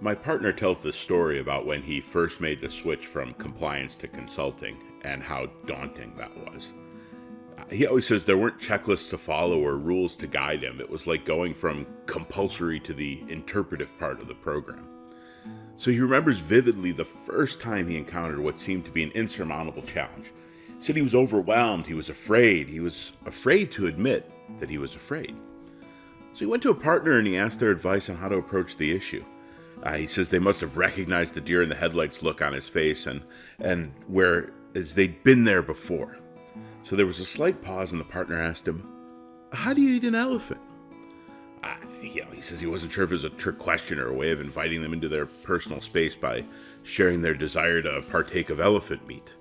My partner tells this story about when he first made the switch from compliance to consulting and how daunting that was. He always says there weren't checklists to follow or rules to guide him. It was like going from compulsory to the interpretive part of the program. So he remembers vividly the first time he encountered what seemed to be an insurmountable challenge. He said he was overwhelmed, he was afraid to admit that he was afraid. So he went to a partner and he asked their advice on how to approach the issue. He says they must have recognized the deer in the headlights look on his face and whereas they'd been there before. So there was a slight pause and the partner asked him, "How do you eat an elephant?" He says he wasn't sure if it was a trick question or a way of inviting them into their personal space by sharing their desire to partake of elephant meat.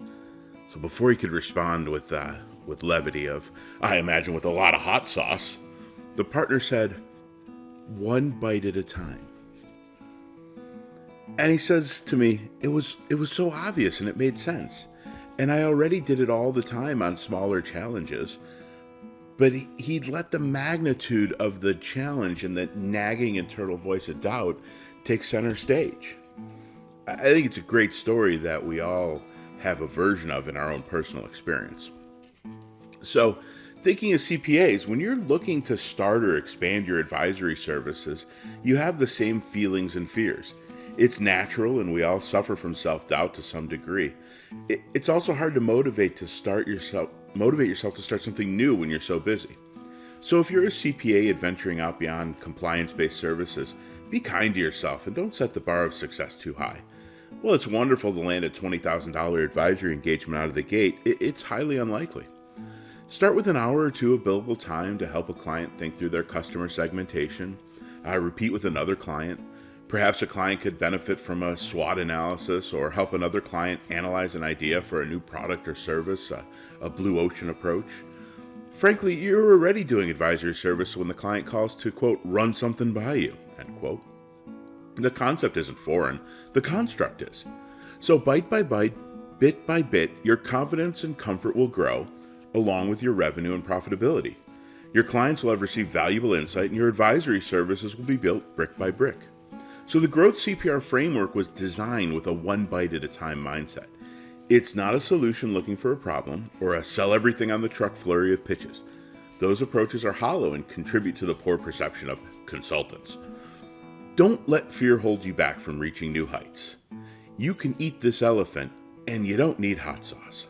So before he could respond with levity of, "I imagine with a lot of hot sauce," the partner said, "One bite at a time." And he says to me, it was so obvious and it made sense. And I already did it all the time on smaller challenges. But he'd let the magnitude of the challenge and the nagging internal voice of doubt take center stage. I think it's a great story that we all have a version of in our own personal experience. So, thinking of CPAs, when you're looking to start or expand your advisory services, you have the same feelings and fears. It's natural, and we all suffer from self-doubt to some degree. It's also hard to motivate yourself to start something new when you're so busy. So if you're a CPA adventuring out beyond compliance-based services, be kind to yourself and don't set the bar of success too high. Well, it's wonderful to land a $20,000 advisory engagement out of the gate. It's highly unlikely. Start with an hour or two of billable time to help a client think through their customer segmentation. Repeat with another client. Perhaps a client could benefit from a SWOT analysis or help another client analyze an idea for a new product or service, a blue ocean approach. Frankly, you're already doing advisory service when the client calls to, quote, "run something by you," end quote. The concept isn't foreign, the construct is. So bite by bite, bit by bit, your confidence and comfort will grow, along with your revenue and profitability. Your clients will have received valuable insight and your advisory services will be built brick by brick. So the growth CPR framework was designed with a one bite at a time mindset. It's not a solution looking for a problem or a sell everything on the truck flurry of pitches. Those approaches are hollow and contribute to the poor perception of consultants. Don't let fear hold you back from reaching new heights. You can eat this elephant and you don't need hot sauce.